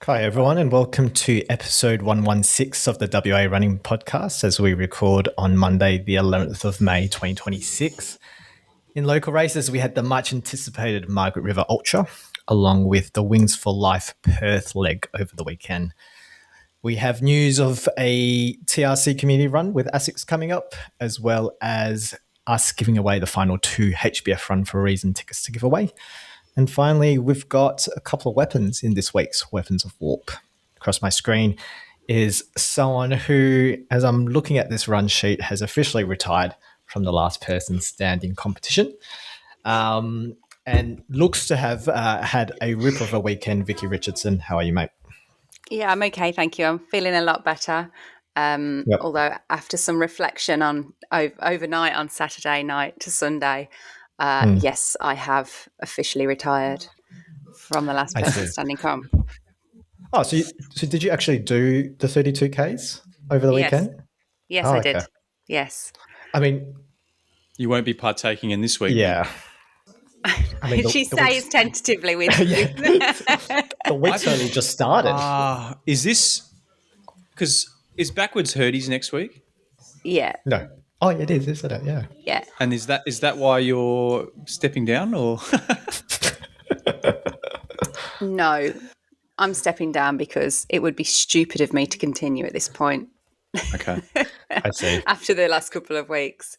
Hi, everyone, and welcome to episode 116 of the WA Running Podcast as we record on Monday, the 11th of May, 2026. In local races, we had the much anticipated Margaret River Ultra, along with the Wings for Life Perth leg over the weekend. We have news of a TRC community run with ASICS coming up, as well as us giving away the final 2 HBF Run for a Reason tickets to give away. And finally, we've got a couple of weapons in this week's Weapons of Warp. Across my screen is someone who, as I'm looking at this run sheet, has officially retired from the last person standing competition and looks to have had a rip of a weekend. Vici Richardson, how are you, mate? Yeah, I'm okay, thank you. I'm feeling a lot better. Although after some reflection on overnight on Saturday night to Sunday, yes, I have officially retired from the last person standing comp. Oh, so did you actually do the 32Ks over the weekend? Yes, I did. Yes. I mean, you won't be partaking in this week. Yeah. I mean, she says tentatively with the week's only just started. Is this because is Backwards Hurdies next week? Yeah. No. Oh, it is, isn't it? Yeah. Yeah. And is that why you're stepping down, or? No, I'm stepping down because it would be stupid of me to continue at this point. Okay. I see. After the last couple of weeks.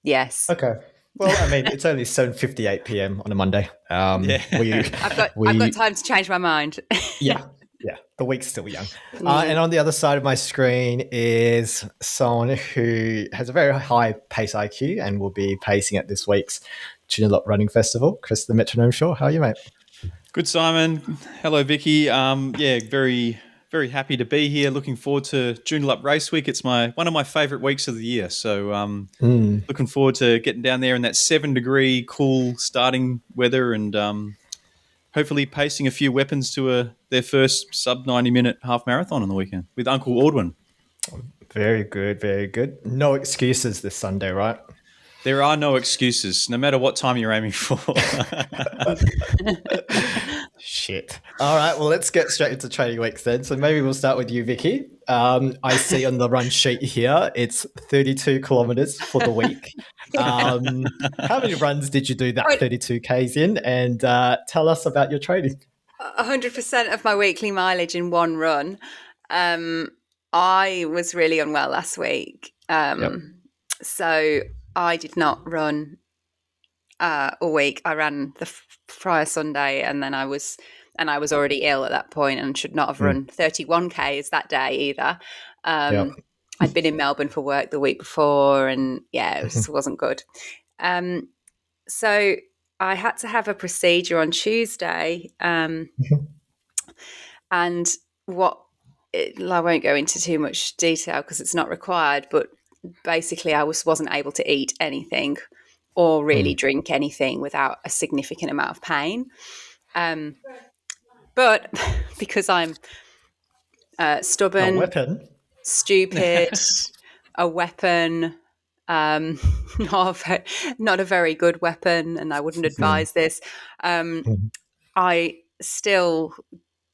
Yes. Okay. Well, I mean, it's only 7:58 p.m. on a Monday. I've got time to change my mind. Yeah. The week's still young. And on the other side of my screen is someone who has a very high pace IQ and will be pacing at this week's Joondalup Running Festival. Chris, the Metronome Shaw, how are you, mate? Good, Simon. Hello, Vicky. Very, very happy to be here. Looking forward to Joondalup Race Week. It's one of my favourite weeks of the year. So looking forward to getting down there in that 7-degree cool starting weather and hopefully pacing a few weapons to their first sub 90-minute half marathon on the weekend with Uncle Ordwin. Very good, very good. No excuses this Sunday, right? There are no excuses, no matter what time you're aiming for. Shit. All right, well, let's get straight into training weeks then. So maybe we'll start with you, Vicky. I see on the run sheet here, it's 32 kilometres for the week. How many runs did you do that 32 Ks in? And tell us about your training. 100% of my weekly mileage in one run. I was really unwell last week. So I did not run all week. I ran the prior Sunday, and then I was already ill at that point and should not have run 31 Ks that day either. I'd been in Melbourne for work the week before, and it just wasn't good. So I had to have a procedure on Tuesday, and I won't go into too much detail because it's not required, but basically I wasn't able to eat anything or really drink anything without a significant amount of pain. But because I'm stubborn, stupid, a weapon, not a very good weapon, and I wouldn't advise this, I still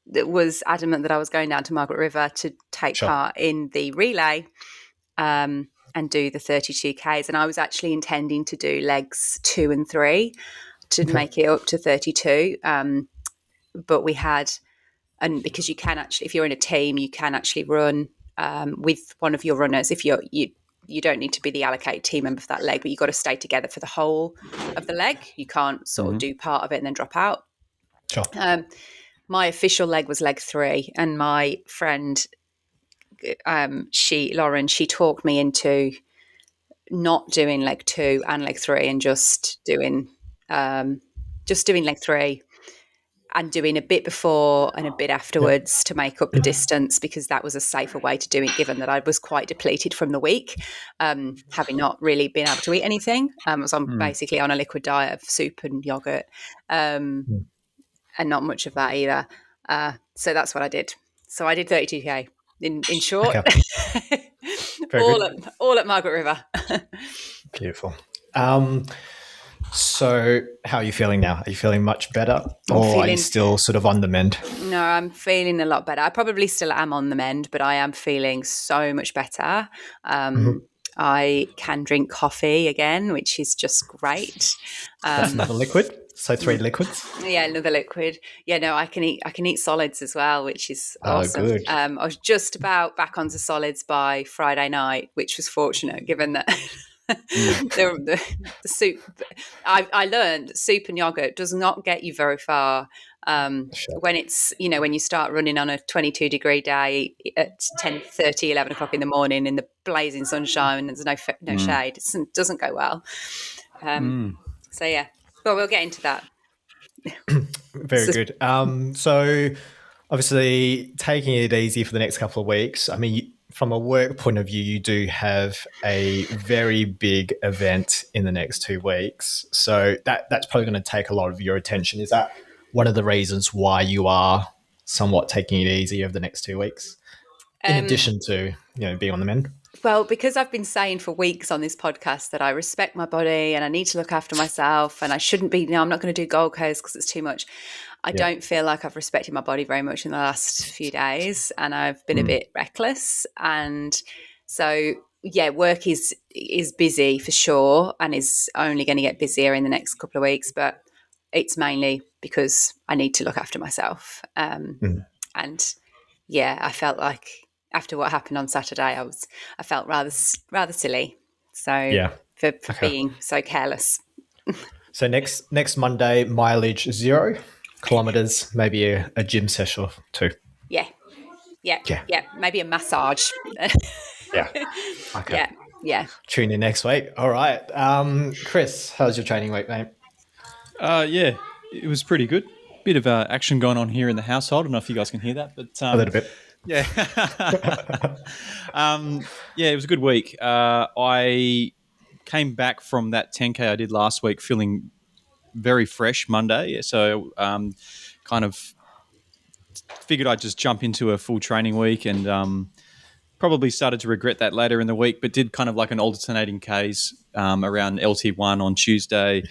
was adamant that I was going down to Margaret River to take part in the relay and do the 32 Ks. And I was actually intending to do legs 2 and 3 to make it up to 32. But we had, and because you can actually, if you're in a team, you can actually run with one of your runners. If you don't need to be the allocated team member for that leg, but you've got to stay together for the whole of the leg. You can't sort of do part of it and then drop out. Sure. My official leg was leg 3, and my friend, Lauren, she talked me into not doing leg 2 and leg 3 and just doing leg 3 and doing a bit before and a bit afterwards to make up the distance, because that was a safer way to do it, given that I was quite depleted from the week, having not really been able to eat anything. I was basically on a liquid diet of soup and yogurt, and not much of that either. So that's what I did. So I did 32K in short. Okay. all at Margaret River. Beautiful. So, how are you feeling now? Are you feeling much better, I'm or are you feeling still sort of on the mend? No, I'm feeling a lot better. I probably still am on the mend, but I am feeling so much better. I can drink coffee again, which is just great. That's another liquid. So 3 liquids. Yeah, another liquid. Yeah, no, I can eat solids as well, which is Oh, awesome. good. I was just about back onto solids by Friday night, which was fortunate given that the soup. I learned that soup and yogurt does not get you very far. Sure. When it's, when you start running on a 22-degree day at 10:30, 11 o'clock in the morning in the blazing sunshine and there's no shade, it doesn't go well. So yeah, but we'll get into that. Very good. So obviously taking it easy for the next couple of weeks. I mean, from a work point of view, you do have a very big event in the next 2 weeks. So that's probably going to take a lot of your attention. Is that one of the reasons why you are somewhat taking it easy over the next 2 weeks? In addition to, being on the mend? Well, because I've been saying for weeks on this podcast that I respect my body and I need to look after myself and I shouldn't be, I'm not going to do Gold Coast because it's too much. I don't feel like I've respected my body very much in the last few days and I've been a bit reckless. And so, yeah, work is busy for sure and is only going to get busier in the next couple of weeks, but it's mainly because I need to look after myself. And yeah, I felt like after what happened on Saturday, I felt rather silly. So for being so careless. So next Monday, mileage 0 kilometers, maybe a gym session or 2. Yeah. Maybe a massage. Yeah. Okay. Yeah. Tune in next week. All right. Chris, how's your training week, mate? Yeah, it was pretty good. Bit of action going on here in the household. I don't know if you guys can hear that, but A little bit. yeah, yeah, it was a good week. I came back from that 10K I did last week feeling very fresh Monday, so kind of figured I'd just jump into a full training week and probably started to regret that later in the week, but did kind of like an alternating Ks around LT1 on Tuesday.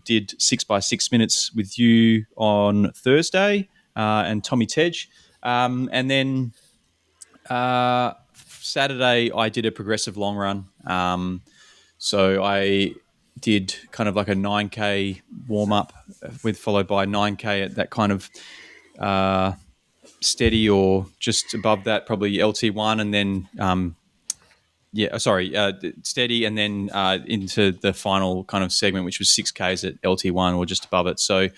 Did 6x6 minutes with you on Thursday and Tommy Tej. And then Saturday, I did a progressive long run. So I did kind of like a 9K warm up followed by 9K at that kind of steady or just above that, probably LT1, and then steady, and then into the final kind of segment, which was 6Ks at LT1 or just above it. So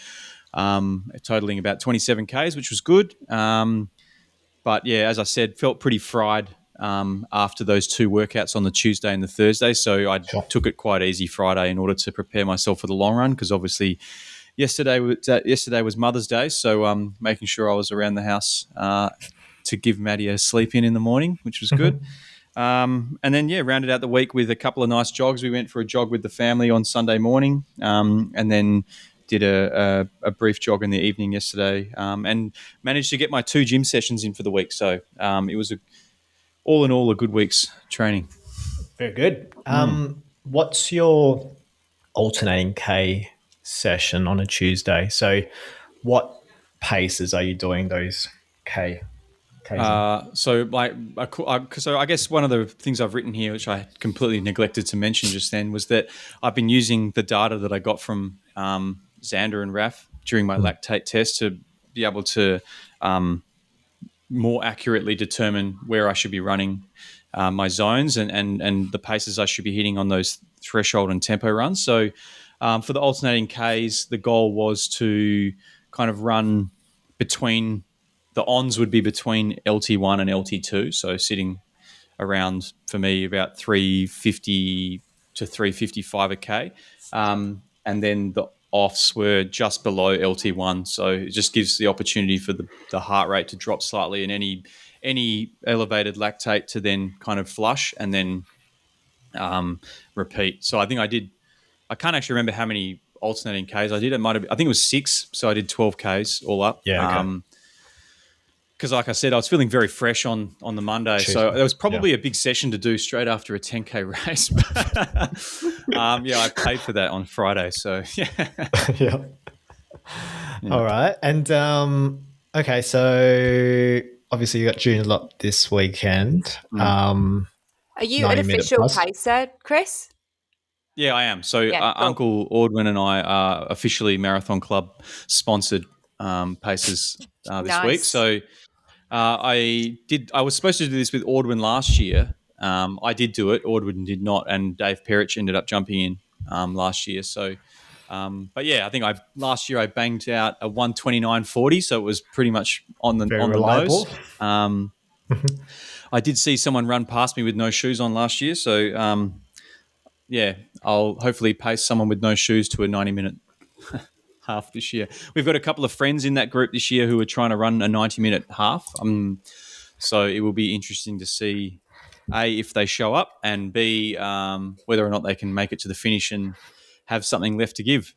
totaling about 27Ks, which was good. But yeah, as I said, felt pretty fried after those 2 workouts on the Tuesday and the Thursday. So I took it quite easy Friday in order to prepare myself for the long run, because obviously yesterday was Mother's Day. So making sure I was around the house to give Maddie a sleep in the morning, which was good. And then, rounded out the week with a couple of nice jogs. We went for a jog with the family on Sunday morning, and then did a brief jog in the evening yesterday, and managed to get my 2 gym sessions in for the week. So it was all in all a good week's training. Very good. What's your alternating K session on a Tuesday? So what paces are you doing those Ks So I guess one of the things I've written here, which I completely neglected to mention just then, was that I've been using the data that I got from Xander and Raf during my lactate test to be able to more accurately determine where I should be running my zones and the paces I should be hitting on those threshold and tempo runs. So for the alternating Ks, the goal was to kind of run between the ons would be between LT1 and LT2, so sitting around, for me, about 350 to 355 a K. And then the offs were just below LT1, so it just gives the opportunity for the heart rate to drop slightly and any elevated lactate to then kind of flush and then repeat. So I think I can't actually remember how many alternating Ks I did. I think it was 6, so I did 12 Ks all up. Yeah, okay. because like I said, I was feeling very fresh on the Monday. Tuesday. So it was probably a big session to do straight after a 10K race. I paid for that on Friday. So, yeah. All right. And, okay, so obviously you got Joondalup this weekend. Are you an official pacer, Chris? Yeah, I am. So cool. Uncle Ordwin and I are officially Marathon Club sponsored pacers this week. So I was supposed to do this with Ordwin last year. I did do it. Ordwin did not, and Dave Perich ended up jumping in last year. So, but yeah, I think last year I banged out a 1:29.40, so it was pretty much on the reliable. nose. I did see someone run past me with no shoes on last year, so I'll hopefully pace someone with no shoes to a 90-minute half this year. We've got a couple of friends in that group this year who are trying to run a 90-minute half. So it will be interesting to see, A, if they show up, and B, whether or not they can make it to the finish and have something left to give.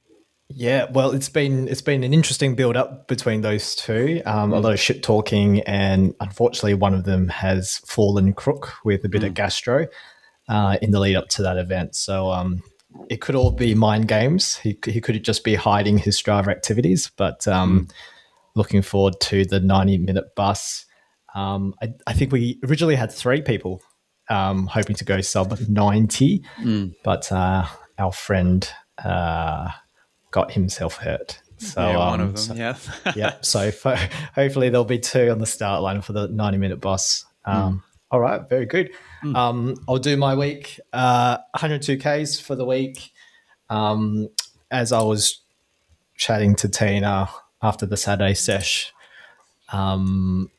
Yeah, well, it's been an interesting build up between those two. A lot of shit talking, and unfortunately, one of them has fallen crook with a bit of gastro in the lead up to that event. So it could all be mind games. He could just be hiding his Strava activities, but looking forward to the 90-minute bus. I think we originally had 3 people hoping to go sub 90, but our friend got himself hurt. So one of them, yeah. So hopefully there'll be 2 on the start line for the 90-minute bus. All right, very good. I'll do my week, 102 Ks for the week. As I was chatting to Tina after the Saturday sesh, and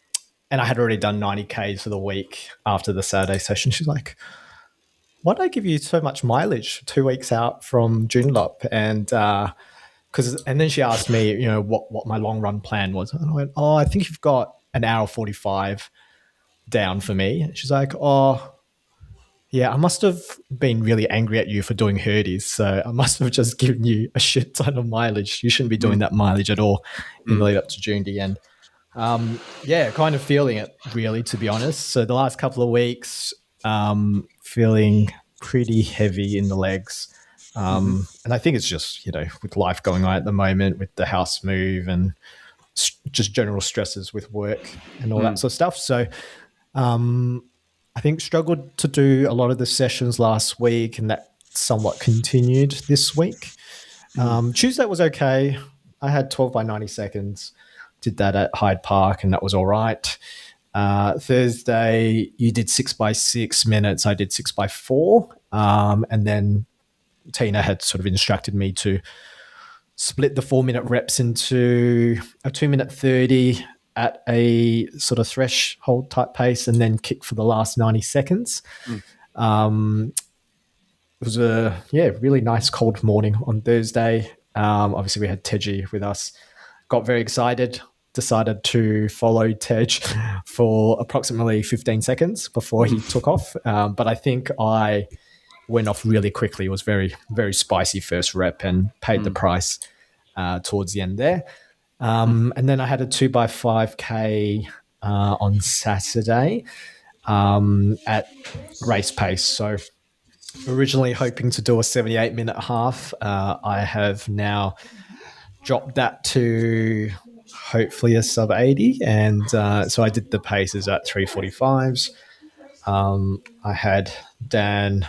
I had already done 90 Ks for the week after the Saturday session. She's like, why did I give you so much mileage 2 weeks out from Joondalup? And and then she asked me, what my long run plan was. And I went, I think you've got an hour 45 down for me. And she's like, yeah, I must have been really angry at you for doing Herdies. So I must have just given you a shit ton of mileage. You shouldn't be doing that mileage at all in the lead up to June the end. Kind of feeling it really, to be honest. So the last couple of weeks, feeling pretty heavy in the legs. And I think it's just, with life going on at the moment, with the house move and just general stresses with work and all that sort of stuff. So I think struggled to do a lot of the sessions last week, and that somewhat continued this week. Tuesday was okay. I had 12 by 90 seconds, did that at Hyde Park, and that was all right. Thursday, you did 6 by 6 minutes. I did 6 by 4. And then Tina had sort of instructed me to split the 4-minute reps into a 2-minute 30 at a sort of threshold type pace, and then kick for the last 90 seconds. It was a really nice cold morning on Thursday. Obviously, we had Teji with us. Got very excited. Decided to follow Tej for approximately 15 seconds before he took off. But I think I went off really quickly. It was very, very spicy first rep and paid the price towards the end there. And then I had a 2x5K on Saturday at race pace. So originally hoping to do a 78-minute half. I have now dropped that to hopefully a sub 80. And so I did the paces at 3:45s. I had Dan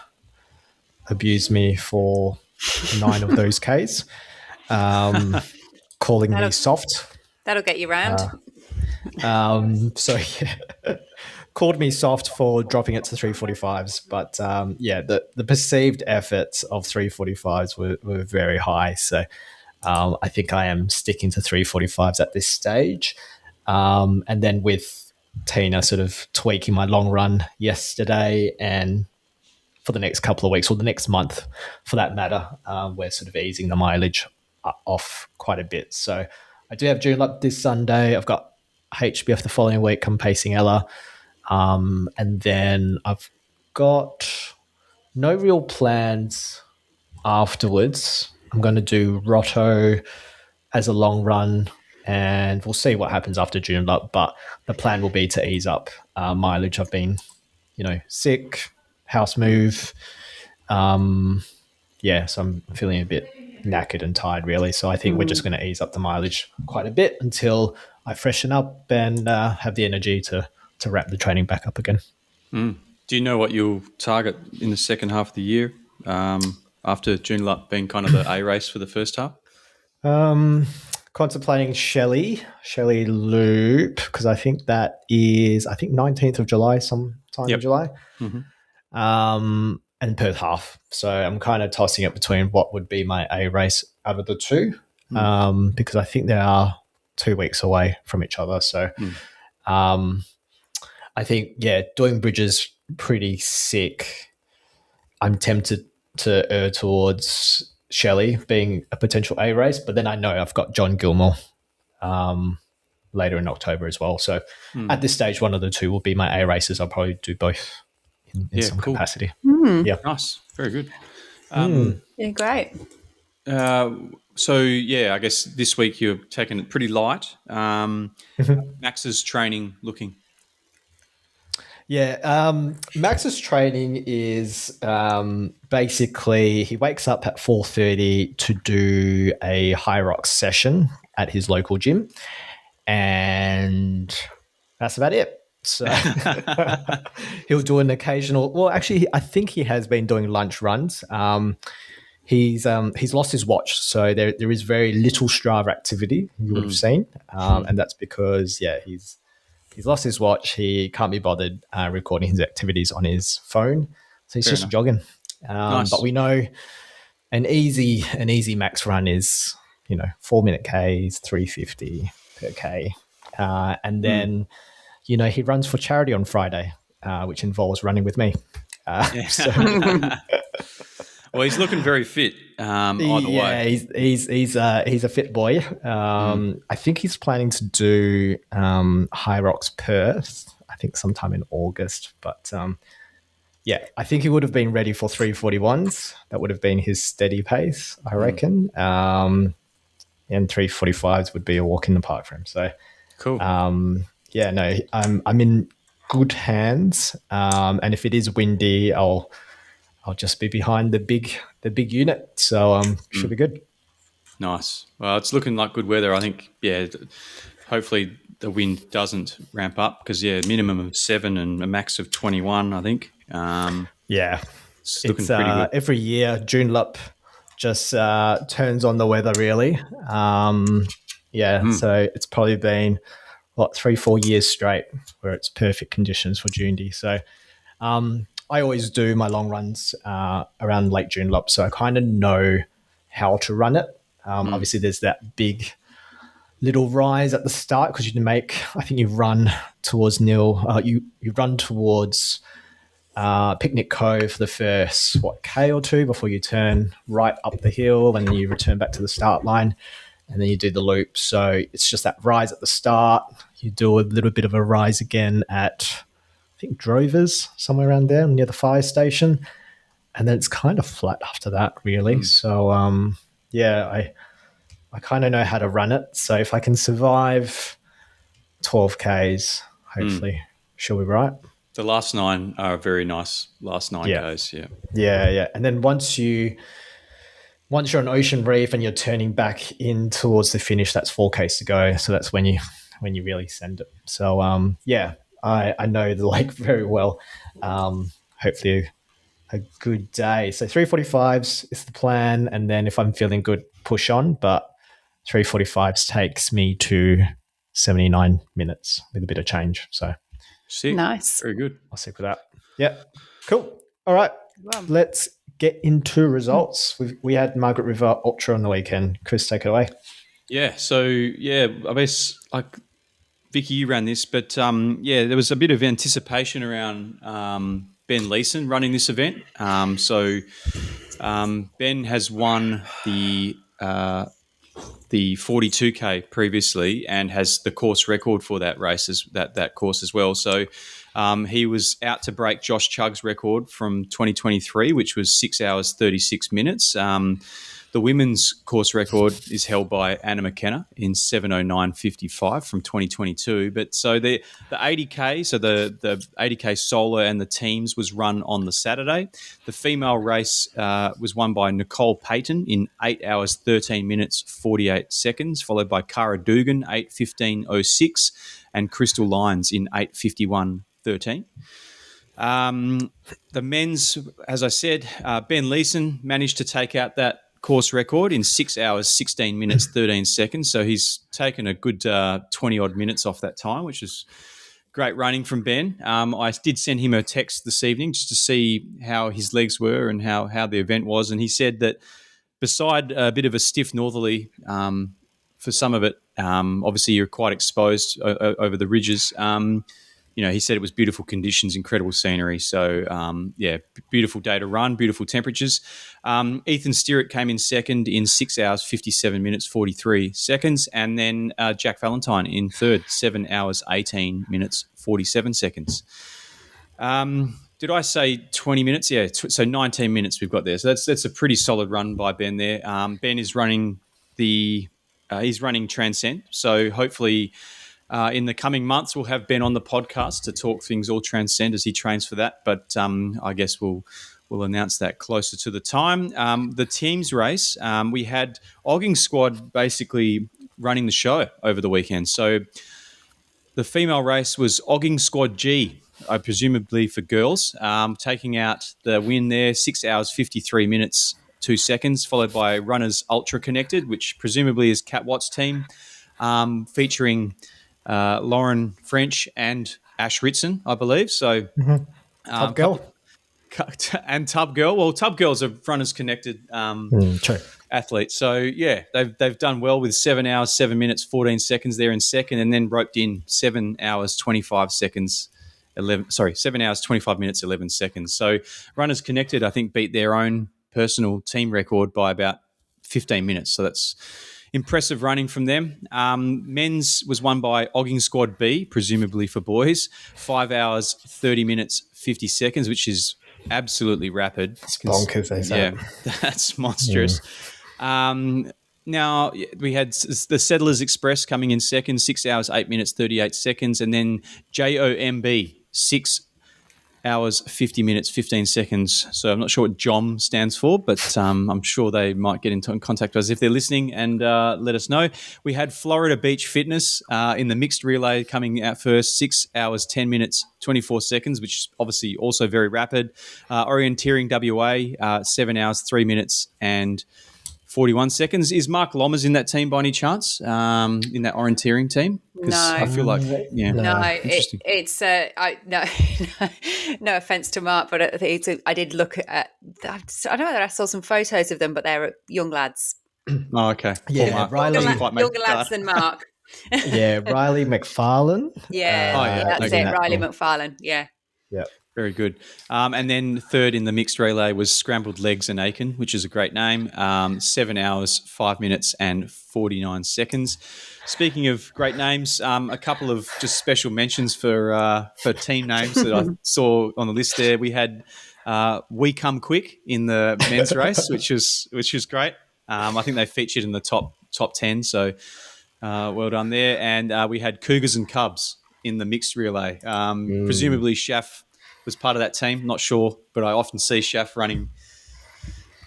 abuse me for 9 of those Ks. Calling me soft. That'll get you round. Called me soft for dropping it to 3:45s. But the perceived efforts of 3:45s were very high. So I think I am sticking to 3:45s at this stage. And then with Tina sort of tweaking my long run yesterday, and for the next couple of weeks, or the next month for that matter, we're sort of easing the mileage off quite a bit. So I do have Joondalup this Sunday. I've got HBF the following week. I'm pacing Ella. And then I've got no real plans afterwards. I'm going to do Rotto as a long run and we'll see what happens after Joondalup. But the plan will be to ease up mileage. I've been, sick, house move. So I'm feeling a bit knackered and tired, really. So I think we're just going to ease up the mileage quite a bit until I freshen up and have the energy to wrap the training back up again. Do you know what you'll target in the second half of the year after Joondalup being kind of the A race for the first half? Contemplating Shelley Loop, because I think that is 19th of July, sometime in July. And Perth half. So I'm kind of tossing it between what would be my A race out of the two, because I think they are 2 weeks away from each other. So I think, doing Bridges pretty sick. I'm tempted to err towards Shelley being a potential A race, but then I know I've got John Gilmore later in October as well. So at this stage, one of the two will be my A races. I'll probably do both in some capacity. Yeah. Nice. Very good. Yeah, great. I guess this week you're taking it pretty light. Max's training looking? Yeah, Max's training is basically he wakes up at 4:30 to do a high rocks session at his local gym, and that's about it. So he'll do an occasional. Well, actually, I think he has been doing lunch runs. He's lost his watch, so there is very little Strava activity you would have seen, and that's because he's lost his watch. He can't be bothered recording his activities on his phone, so he's just jogging. Nice. But we know an easy max run is 4-minute Ks, 350 per K, and then he runs for charity on Friday, which involves running with me. Well, he's looking very fit. Either way, he's a fit boy. I think he's planning to do High Rocks Perth. I think sometime in August. But I think he would have been ready for 3:41s. That would have been his steady pace, I reckon. And 3:45s would be a walk in the park for him. So cool. I'm in good hands. And if it is windy, I'll just be behind the big unit, so should be good. Nice. Well, it's looking like good weather. I think, hopefully the wind doesn't ramp up because, minimum of 7 and a max of 21, I think. It's looking pretty good. Every year, Joondalup just turns on the weather, really. So it's probably been, 3-4 years straight where it's perfect conditions for Joondy. So I always do my long runs around Lake Joondalup, so I kind of know how to run it. Obviously, there's that big little rise at the start because you run towards you run towards Picnic Cove for the first, K or two before you turn right up the hill and then you return back to the start line and then you do the loop. So it's just that rise at the start. You do a little bit of a rise again at I think Drovers, somewhere around there near the fire station. And then it's kind of flat after that, really. So, I kind of know how to run it. So if I can survive 12 Ks, hopefully she'll be right. The last 9 are very nice. Last 9 Ks, Yeah. And then once you're on Ocean Reef and you're turning back in towards the finish, that's 4 Ks to go. So that's when you really send it. So, I know the lake very well. Hopefully a good day. So 3:45s is the plan. And then if I'm feeling good, push on. But 3:45s takes me to 79 minutes with a bit of change. So sick. Nice. Very good. I'll stick with that. Yeah. Cool. All right. Wow. Let's get into results. We had Margaret River Ultra on the weekend. Chris, take it away. Yeah. So, I guess Vici, you ran this, but there was a bit of anticipation around Ben Leeson running this event. Ben has won the 42K previously and has the course record for that race that course as well. So he was out to break Josh Chugg's record from 2023, which was 6 hours 36 minutes. The women's course record is held by Anna McKenna in 7:09:55 from 2022. But so the 80K, so the 80K solo and the teams was run on the Saturday. The female race was won by Nicole Payton in 8 hours 13 minutes 48 seconds, followed by Cara Dugan 8:15:06 and Crystal Lyons in 8:51:13. The men's, as I said, Ben Leeson managed to take out that course record in 6 hours 16 minutes 13 seconds. So he's taken a good 20 odd minutes off that time, which is great running from Ben. I did send him a text this evening just to see how his legs were and how the event was, and he said that beside a bit of a stiff northerly for some of it, obviously you're quite exposed over the ridges. He said it was beautiful conditions, incredible scenery. So, beautiful day to run, beautiful temperatures. Ethan Stirrat came in second in 6 hours, 57 minutes, 43 seconds. And then Jack Valentine in third, 7 hours, 18 minutes, 47 seconds. Did I say 20 minutes? Yeah, so 19 minutes we've got there. So that's a pretty solid run by Ben there. Ben is running he's running Transcend. So hopefully in the coming months we'll have Ben on the podcast to talk things all Transcend as he trains for that. But I guess we'll announce that closer to the time. The teams race, we had Ogging Squad basically running the show over the weekend. So the female race was Ogging Squad G, presumably for girls, taking out the win there, 6 hours, 53 minutes, 2 seconds, followed by Runners Ultra Connected, which presumably is Kat Watt's team, featuring Lauren French and Ash Ritson, I believe. So, Top girl. And Tub Girl. Well, Tub Girl's a Runners Connected True. athlete. So, yeah, they've done well with 7 hours, 7 minutes, 14 seconds there in second, and then roped in 7 hours, 25 seconds, 7 hours, 25 minutes, 11 seconds. So, Runners Connected, I think, beat their own personal team record by about 15 minutes. So, that's impressive running from them. Men's was won by Ogging Squad B, presumably for boys, 5 hours, 30 minutes, 50 seconds, which is absolutely rapid. It's bonkers, they say. Yeah, that's monstrous. Now, we had the Settlers Express coming in second, 6 hours, 8 minutes, 38 seconds, and then JOMB, 6 hours, 50 minutes, 15 seconds. So I'm not sure what JOM stands for, but I'm sure they might get in contact with us if they're listening and let us know. We had Florida Beach Fitness in the mixed relay coming out first, 6 hours, 10 minutes, 24 seconds, which is obviously also very rapid. Orienteering WA, 7 hours, 3 minutes and 41 seconds. Is Mark Lommers in that team by any chance, in that orienteering team? No. I feel like, yeah. No, Interesting. no offense to Mark, but I did look at, I don't know whether I saw some photos of them, but they're young lads. Oh, okay. Yeah, Riley. Younger lads than Mark. Yeah, Riley McFarlane. That's it, Riley McFarlane. Yeah. Yeah. Very good. And then third in the mixed relay was Scrambled Legs and Aiken, which is a great name. 7 hours, 5 minutes and 49 seconds. Speaking of great names, a couple of just special mentions for team names that I saw on the list there. We had We Come Quick in the men's race, which was great. I think they featured in the top 10, so well done there. And we had Cougars and Cubs in the mixed relay. Presumably Shaff was part of that team, not sure, but I often see Shaff running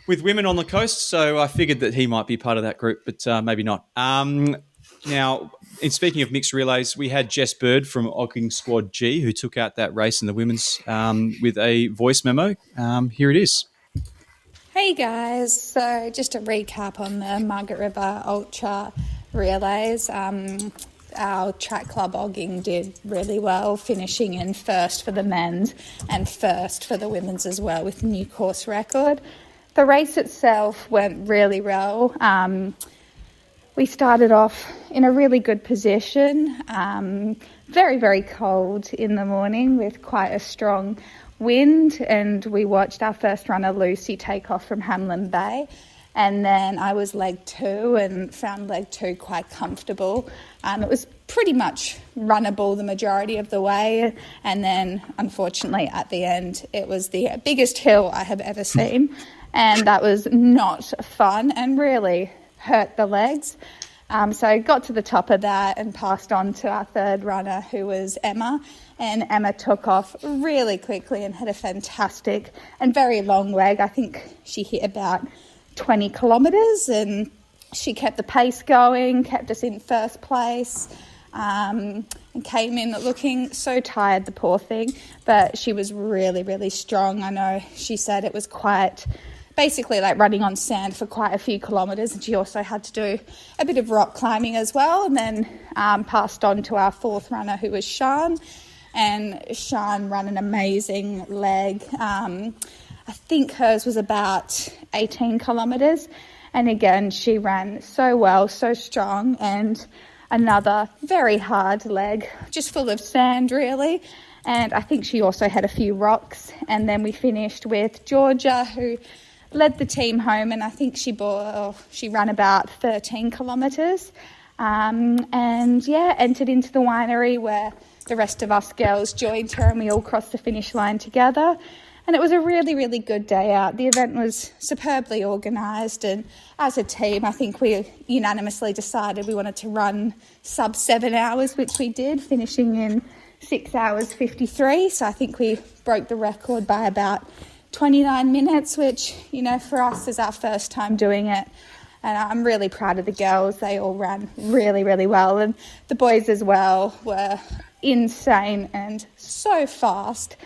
with women on the coast, so I figured that he might be part of that group, but maybe not. Now, in speaking of mixed relays, we had Jess Bird from Ogging Squad G who took out that race in the women's with a voice memo. Here it is. Hey guys, so just a recap on the Margaret River Ultra relays. Our track club Ogging did really well, finishing in first for the men's and first for the women's as well with a new course record. The race itself went really well. We started off in a really good position, very, very cold in the morning with quite a strong wind, and we watched our first runner Lucy take off from Hamlin Bay. And then I was leg 2 and found leg 2 quite comfortable. It was pretty much runnable the majority of the way. And then, unfortunately, at the end, it was the biggest hill I have ever seen. and that was not fun and really hurt the legs. So I got to the top of that and passed on to our third runner, who was Emma, and Emma took off really quickly and had a fantastic and very long leg. I think she hit about 20 kilometres, and she kept the pace going, kept us in first place, and came in looking so tired, the poor thing, but she was really, really strong. I know she said it was quite basically like running on sand for quite a few kilometres, and she also had to do a bit of rock climbing as well, and then passed on to our fourth runner, who was Sean, and Sean ran an amazing leg. I think hers was about 18 kilometres, and again she ran so well, so strong, and another very hard leg, just full of sand really. And I think she also had a few rocks. And then we finished with Georgia, who led the team home, and I think she ran about 13 kilometres, and entered into the winery where the rest of us girls joined her, and we all crossed the finish line together. And it was a really, really good day out. The event was superbly organised, and as a team, I think we unanimously decided we wanted to run sub 7 hours, which we did, finishing in 6 hours 53. So I think we broke the record by about 29 minutes, which, for us is our first time doing it. And I'm really proud of the girls. They all ran really, really well. And the boys as well were insane and so fast.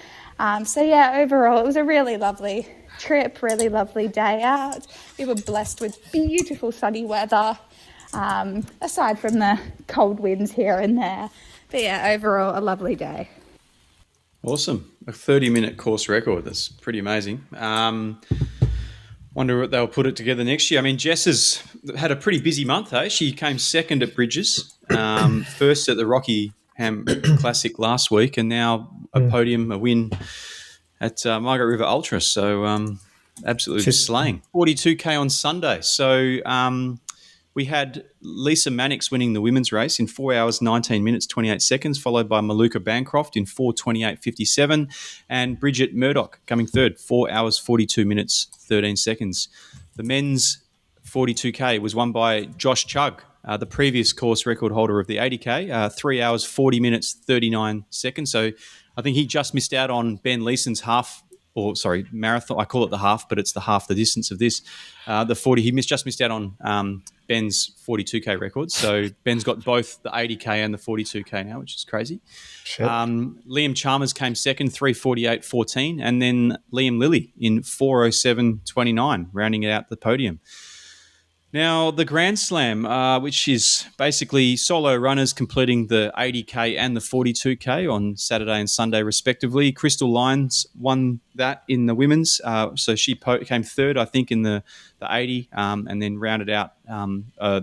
Overall, it was a really lovely trip, really lovely day out. We were blessed with beautiful sunny weather, aside from the cold winds here and there. But overall, a lovely day. Awesome. A 30-minute course record. That's pretty amazing. Wonder what they'll put it together next year. I mean, Jess has had a pretty busy month, eh? She came second at Bridges, first at the Rockingham Classic last week, and now a win at Margaret River Ultra. So absolutely slaying. 42K on Sunday. So we had Lisa Mannix winning the women's race in 4 hours, 19 minutes, 28 seconds, followed by Maluka Bancroft in 4:28:57, and Bridget Murdoch coming third, 4 hours, 42 minutes, 13 seconds. The men's 42K was won by Josh Chugg, the previous course record holder of the 80K, 3 hours, 40 minutes, 39 seconds. So I think he just missed out on Ben Leeson's marathon. I call it the half, but it's the half the distance of this. The 40, he just missed out on Ben's 42K record. So Ben's got both the 80K and the 42K now, which is crazy. Sure. Liam Chalmers came second, 3:48:14, and then Liam Lilly in 4:07:29, rounding it out the podium. Now, the Grand Slam, which is basically solo runners completing the 80K and the 42K on Saturday and Sunday, respectively. Crystal Lyons won that in the women's. So she came third, I think, in the 80, and then rounded out I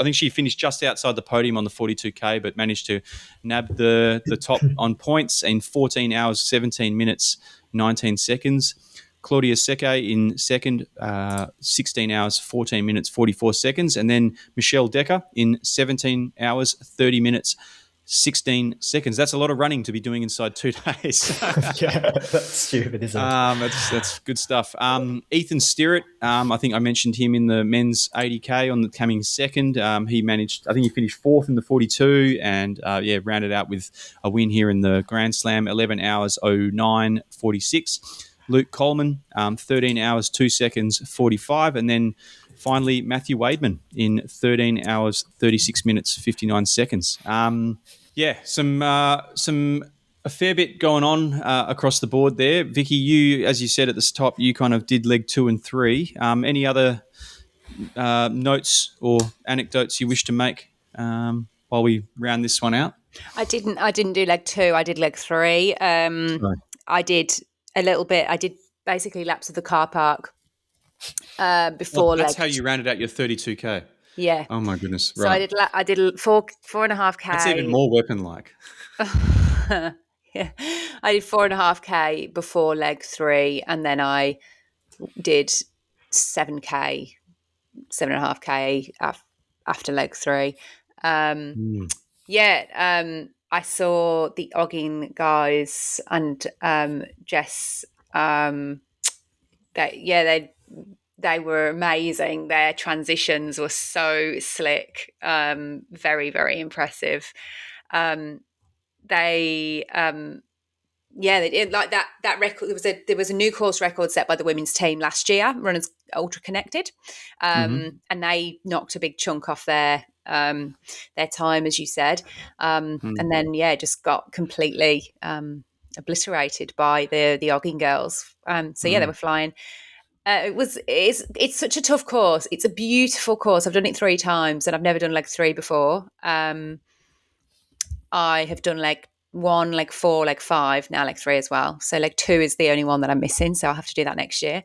think she finished just outside the podium on the 42K, but managed to nab the top on points in 14 hours, 17 minutes, 19 seconds. Claudia Seke in second, 16 hours, 14 minutes, 44 seconds. And then Michelle Decker in 17 hours, 30 minutes, 16 seconds. That's a lot of running to be doing inside 2 days. Yeah, that's stupid, isn't it? That's good stuff. Ethan Stirrat, I think I mentioned him in the men's 80K on the coming second. He finished fourth in the 42 and rounded out with a win here in the Grand Slam, 11 hours, 09:46. Luke Coleman, 13 hours, 2 seconds, 45. And then finally, Matthew Wademan in 13 hours, 36 minutes, 59 seconds. A fair bit going on across the board there. Vici, you, as you said at the top, you kind of did leg 2 and 3. Any other notes or anecdotes you wish to make while we round this one out? I didn't do leg 2. I did leg 3. I did a little bit. I did basically laps of the car park before. That's how you rounded out your 32K. Yeah. Oh my goodness. So right. I did 4.5K. That's even more weapon-like. Yeah, I did 4.5K before leg 3, and then I did 7.5K after leg 3. I saw the Ogging guys and Jess they were amazing. Their transitions were so slick, very, very impressive. They did like that record. There was a new course record set by the women's team last year, Runners Ultra Connected, and they knocked a big chunk off their time, as you said, and then just got completely obliterated by the Ogging girls. They were flying. It's such a tough course. It's a beautiful course. I've done it 3 times, and I've never done leg 3 before. I have done leg 1, leg 4, leg 5, now leg 3 as well. So leg 2 is the only one that I'm missing, so I'll have to do that next year.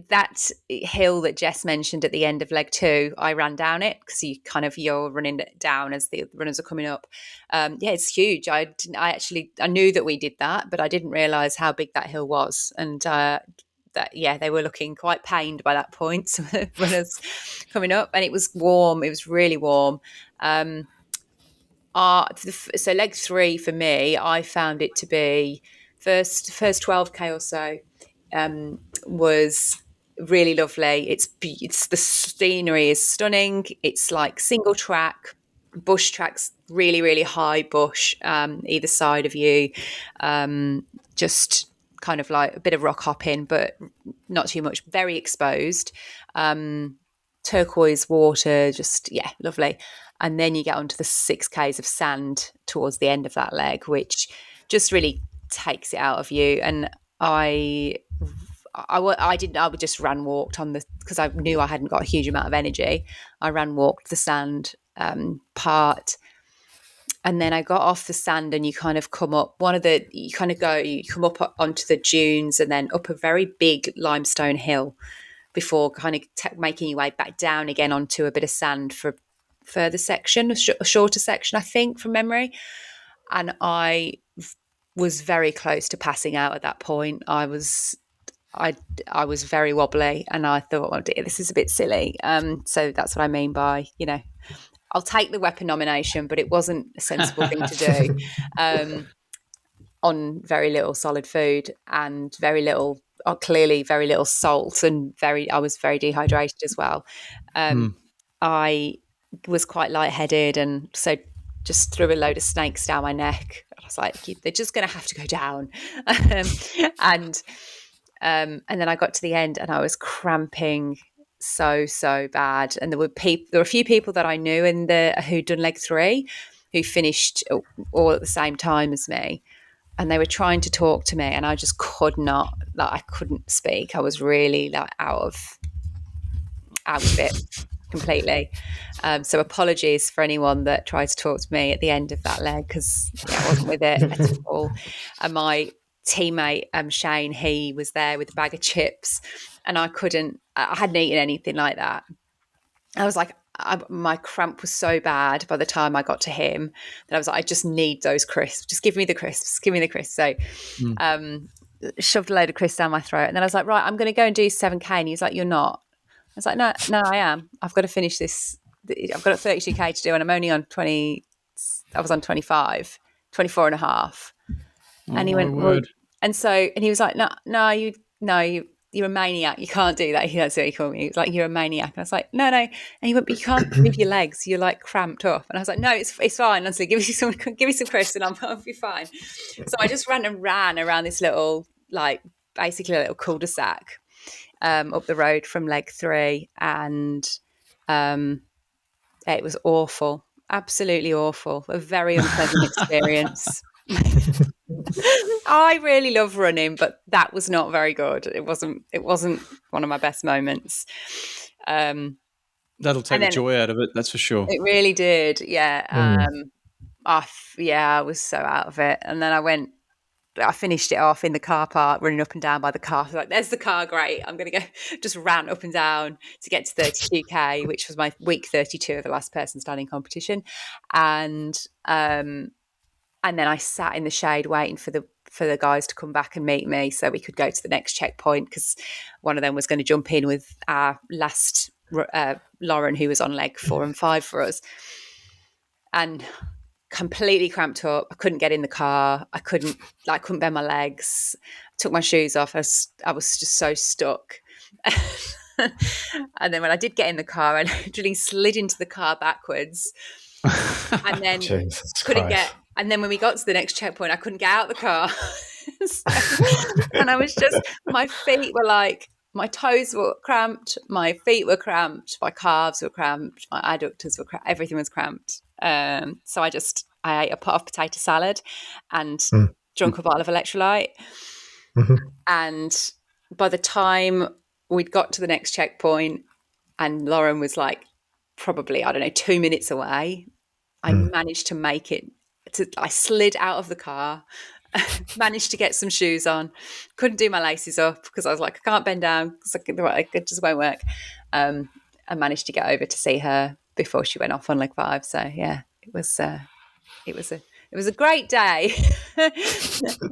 That hill that Jess mentioned at the end of leg 2, I ran down it because you're running it down as the runners are coming up. It's huge. I knew that we did that, but I didn't realise how big that hill was, and they were looking quite pained by that point. So the runners coming up, and it was warm. It was really warm. So leg 3 for me, I found it to be first 12k or so was really lovely. It's the scenery is stunning. It's like single track, bush tracks, really, really high bush either side of you. Just kind of like a bit of rock hopping, but not too much. Very exposed. Turquoise water, just lovely. And then you get onto the 6Ks of sand towards the end of that leg, which just really takes it out of you. And I just walked on because I knew I hadn't got a huge amount of energy. I walked the sand part, and then I got off the sand, and you kind of come up you come up onto the dunes, and then up a very big limestone hill before kind of making your way back down again onto a bit of sand for further section, a shorter section, I think, from memory. And I was very close to passing out at that point. I was very wobbly, and I thought, oh dear, this is a bit silly. So that's what I mean by, I'll take the weapon nomination, but it wasn't a sensible thing to do on very little solid food and clearly very little salt, and I was very dehydrated as well. I was quite lightheaded, and so just threw a load of snakes down my neck. I was like, they're just going to have to go down. And then I got to the end, and I was cramping so bad. And there were a few people that I knew who'd done leg 3 who finished all at the same time as me, and they were trying to talk to me, and I just could not. I couldn't speak. I was really out of it completely. So apologies for anyone that tried to talk to me at the end of that leg, because I wasn't with it at all. And my teammate Shane, he was there with a bag of chips, and I hadn't eaten anything like that. I was like, my cramp was so bad by the time I got to him that I was like, I just need those crisps. Just give me the crisps. So shoved a load of crisps down my throat, and then I was like, right, I'm going to go and do 7K. And he was like, you're not. I was like, no, I am. I've got to finish this. I've got 32K to do, and I'm only on 20. I was on 24 and a half. And he went, well, and he was like, you're a maniac. You can't do that. That's what he called me. He was like, you're a maniac. And I was like, no. And he went, but you can't move your legs. You're like cramped up. And I was like, no, it's fine. Honestly, give me some crisps, and I'll be fine. So I just ran around this little, basically a little cul-de-sac up the road from leg 3, and it was awful, absolutely awful, a very unpleasant experience. I really love running, but that was not very good. It wasn't one of my best moments. That'll take the joy out of it, that's for sure. It really did, yeah. I was so out of it, and then I finished it off in the car park, running up and down by the car. I was like, there's the car, great. I'm going to go. Just ran up and down to get to 32K, which was my week 32 of the last person standing competition. And then I sat in the shade waiting for the guys to come back and meet me so we could go to the next checkpoint, because one of them was going to jump in with our last Lauren, who was on leg 4 and 5 for us. And completely cramped up. I couldn't get in the car. I couldn't bend my legs. I took my shoes off. I was just so stuck. And then when I did get in the car, I literally slid into the car backwards, and then Jesus couldn't Christ. and then when we got to the next checkpoint, I couldn't get out of the car. And I was just, my feet were like, my toes were cramped, my feet were cramped, my calves were cramped, my adductors were cramped, everything was cramped. So I ate a pot of potato salad and drunk a bottle of electrolyte. Mm-hmm. And by the time we'd got to the next checkpoint and Lauren was like probably, 2 minutes away, I managed to make it. I slid out of the car, managed to get some shoes on, couldn't do my laces up because I was like, I can't bend down because it just won't work. I managed to get over to see her before she went off on leg 5. So yeah, it was a great day.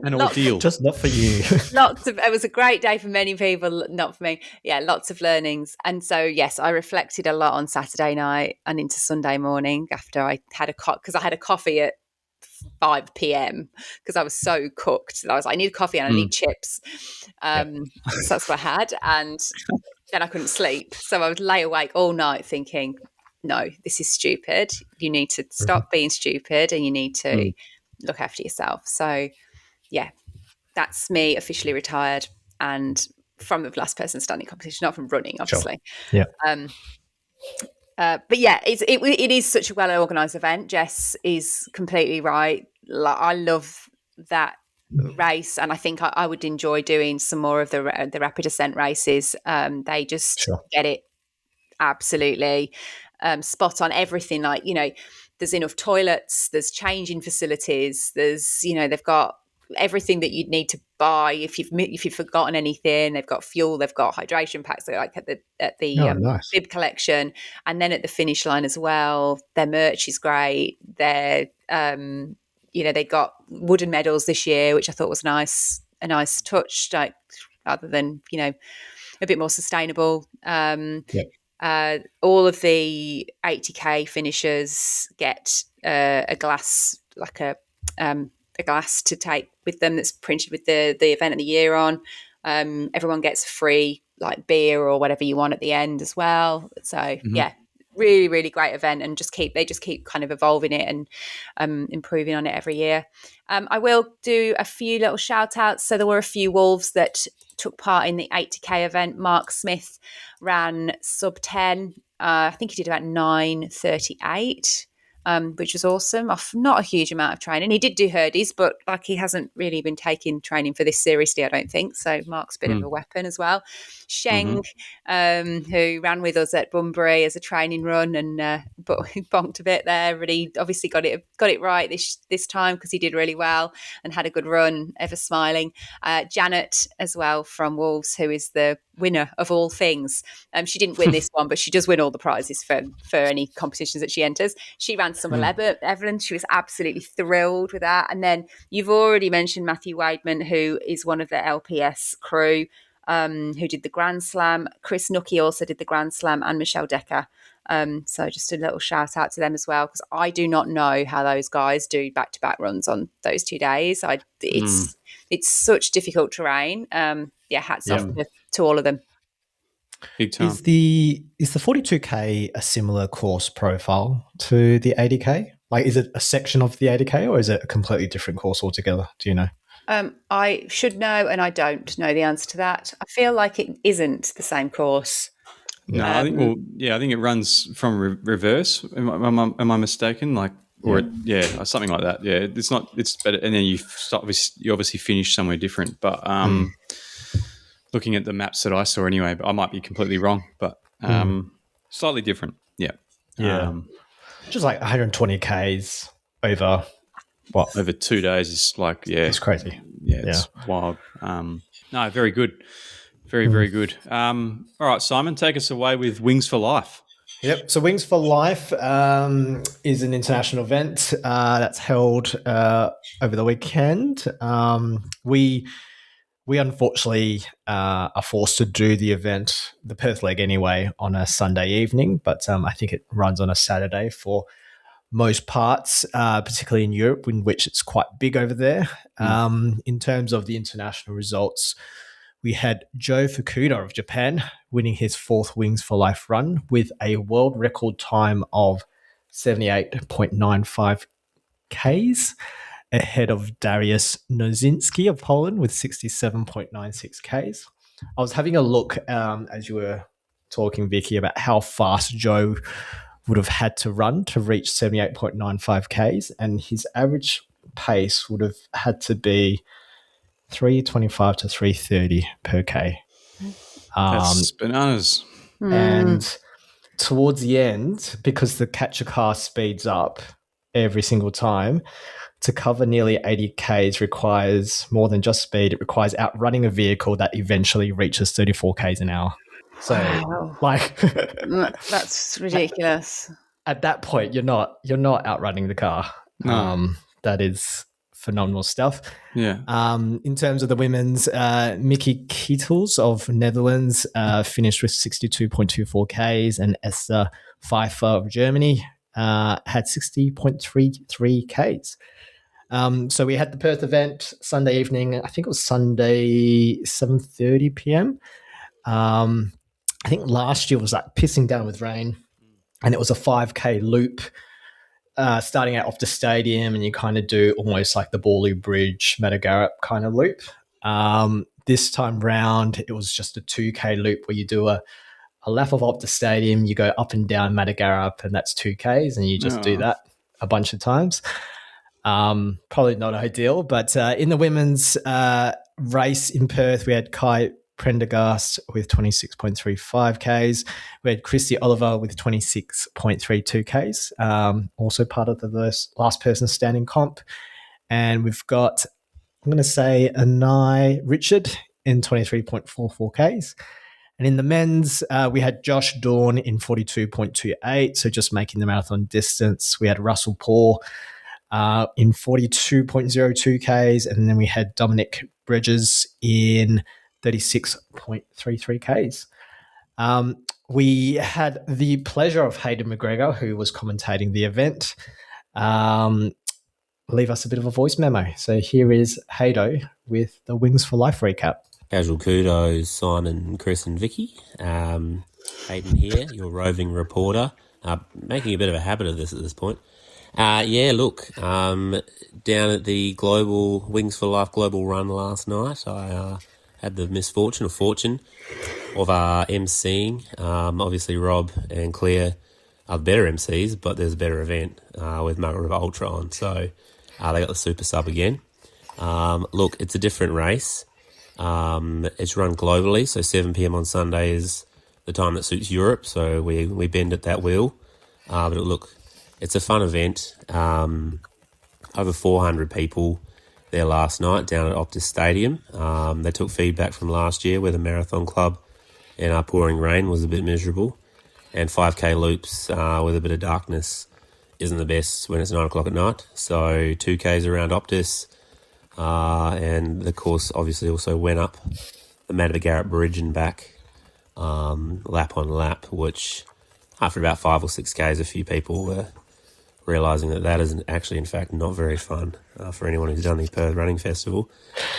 An ordeal. Just not for you. It was a great day for many people, not for me. Yeah, lots of learnings. And so, yes, I reflected a lot on Saturday night and into Sunday morning after I had because I had a coffee at 5 p.m. because I was so cooked. I was like, I need coffee and I need chips. So that's what I had. And then I couldn't sleep. So I would lay awake all night thinking, no, this is stupid. You need to stop being stupid and you need to look after yourself. So, yeah, that's me officially retired and from the last person standing competition, not from running, obviously. Sure. Yeah. But yeah, it is such a well-organised event. Jess is completely right. I love that race, and I think I would enjoy doing some more of the rapid ascent races. They just get it absolutely spot on. Everything, like, there's enough toilets, there's changing facilities, there's, they've got everything that you'd need to buy if you've forgotten anything. They've got fuel, they've got hydration packs, like at the nice. bib collection, and then at the finish line as well. Their merch is great. They got wooden medals this year, which I thought was a nice touch, like rather than a bit more sustainable. All of the 80k finishers get a glass, like a glass to take with them that's printed with the event of the year on. Everyone gets free like beer or whatever you want at the end as well. So yeah, really, really great event, and they just keep kind of evolving it and improving on it every year. I will do a few little shout outs. So there were a few Wolves that took part in the 80k event. Mark Smith ran sub 10. I think he did about 9:38. Which was awesome. Off not a huge amount of training. He did do hurdies, but he hasn't really been taking training for this seriously, I don't think. So Mark's a bit of a weapon as well. Sheng, who ran with us at Bunbury as a training run, and but he bonked a bit there, but he obviously got it right this time because he did really well and had a good run, ever smiling. Janet as well from Wolves, who is the winner of all things. She didn't win this one, but she does win all the prizes for any competitions that she enters. She ran some 11, Evelyn. She was absolutely thrilled with that. And then you've already mentioned Matthew Weidman, who is one of the LPS crew, who did the Grand Slam. Chris Nucky also did the Grand Slam, and Michelle Decker. So just a little shout out to them as well, because I do not know how those guys do back-to-back runs on those 2 days. It's such difficult terrain. Hats off to all of them. Big time. Is the 42k a similar course profile to the 80k? Like, is it a section of the 80k or is it a completely different course altogether? Do you know? I should know, and I don't know the answer to that. I feel like it isn't the same course. No, I think it runs from reverse. Am I mistaken? Or something like that. Yeah, it's not. It's better, and then you obviously finish somewhere different. But looking at the maps that I saw anyway, but I might be completely wrong. But slightly different. Yeah. Just like 120 k's over what? Over 2 days is it's crazy. Yeah, it's wild. No, very good. Very, very good. All right, Simon, take us away with Wings for Life. Yep. So Wings for Life is an international event that's held over the weekend. We unfortunately are forced to do the event, the Perth leg anyway, on a Sunday evening, but I think it runs on a Saturday for most parts, particularly in Europe, in which it's quite big over there. In terms of the international results, we had Joe Fukuda of Japan winning his 4th Wings for Life run with a world record time of 78.95 Ks, ahead of Dariusz Nozinski of Poland with 67.96 Ks. I was having a look as you were talking, Vici, about how fast Joe would have had to run to reach 78.95 Ks, and his average pace would have had to be 325 to 330 per K. That's bananas. And towards the end, because the catcher car speeds up every single time, to cover nearly 80 Ks requires more than just speed. It requires outrunning a vehicle that eventually reaches 34 Ks an hour. So, that's ridiculous. At that point, you're not outrunning the car. No. That is phenomenal stuff. Yeah. In terms of the women's, Mickey Kietels of Netherlands finished with 62.24 Ks, and Esther Pfeiffer of Germany had 60.33 Ks. So we had the Perth event Sunday evening. I think it was Sunday 7:30 p.m. I think last year was like pissing down with rain, and it was a 5K loop starting out off the stadium, and you kind of do almost like the Borloo Bridge, Matagarup kind of loop. This time round, it was just a 2K loop where you do a lap of Optus Stadium, you go up and down Matagarup, and that's 2Ks, and you just do that a bunch of times. Probably not ideal, but in the women's race in Perth, we had Kai Prendergast with 26.35 Ks. We had Christy Oliver with 26.32 Ks, also part of the last person standing comp. And we've got, I'm going to say, Anai Richard in 23.44 Ks. And in the men's, we had Josh Dawn in 42.28, so just making the marathon distance. We had Russell Paul in 42.02 Ks, and then we had Dominic Bridges in 36.33 Ks. We had the pleasure of Hayden McGregor, who was commentating the event, leave us a bit of a voice memo. So here is Haydo with the Wings for Life recap. Casual kudos, Simon, Chris and Vicky. Hayden here, your roving reporter. Making a bit of a habit of this at this point. Down at the Global Wings for Life Global Run last night, I had the misfortune or fortune of emceeing. Obviously, Rob and Claire are the better MCs, but there's a better event with Margaret Ultra on. So they got the super sub again. Look, it's a different race. It's run globally, so 7 p.m. on Sunday is the time that suits Europe, so we bend at that wheel. But look, it's a fun event. Over 400 people there last night down at Optus Stadium. They took feedback from last year where the Marathon Club in our pouring rain was a bit miserable, and 5K loops with a bit of darkness isn't the best when it's 9 o'clock at night. So 2Ks around Optus, and the course obviously also went up the Matagarup Bridge and back lap on lap, which after about 5 or 6 Ks, a few people were realising that is actually, in fact, not very fun for anyone who's done the Perth Running Festival.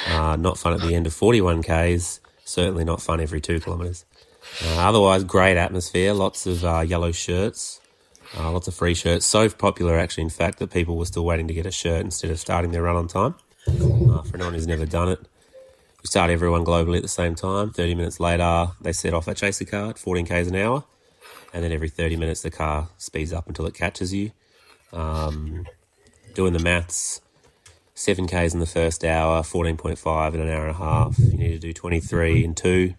Not fun at the end of 41 Ks, certainly not fun every 2 kilometres. Otherwise, great atmosphere, lots of yellow shirts, lots of free shirts. So popular, actually, in fact, that people were still waiting to get a shirt instead of starting their run on time. For anyone who's never done it, you start everyone globally at the same time. 30 minutes later, they set off at chaser car at 14 Ks an hour, and then every 30 minutes the car speeds up until it catches you. Doing the maths, 7 Ks in the first hour, 14.5 in an hour and a half. You need to do 23 in 2,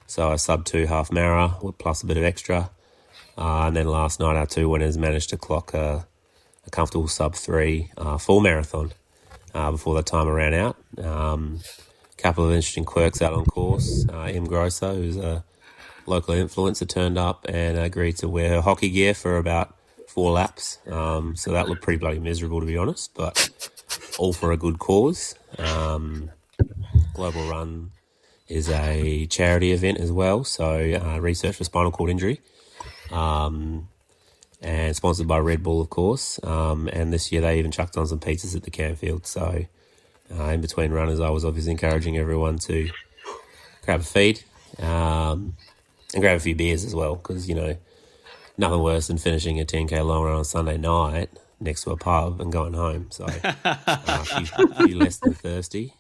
so a sub 2 half mara plus a bit of extra. And then last night our 2 winners managed to clock a comfortable sub 3 full marathon before the timer ran out. Couple of interesting quirks out on course. M. Grosso, who's a local influencer, turned up and agreed to wear her hockey gear for about 4 laps. So that looked pretty bloody miserable, to be honest, but all for a good cause. Global Run is a charity event as well, so research for spinal cord injury. and sponsored by Red Bull, of course. And this year they even chucked on some pizzas at the campfield. So in between runners, I was obviously encouraging everyone to grab a feed and grab a few beers as well, because, nothing worse than finishing a 10K long run on Sunday night next to a pub and going home. So a few less than thirsty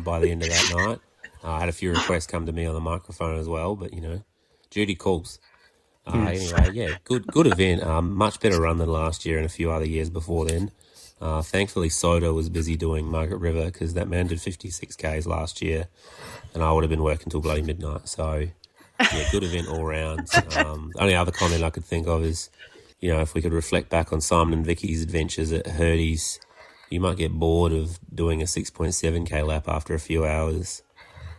by the end of that night. I had a few requests come to me on the microphone as well, but, duty calls. Anyway, yeah, good event. Much better run than last year and a few other years before then. Thankfully, Soda was busy doing Margaret River because that man did 56 Ks last year and I would have been working till bloody midnight. So, yeah, good event all round. The only other comment I could think of is, if we could reflect back on Simon and Vicky's adventures at Hurdy's, you might get bored of doing a 6.7K lap after a few hours.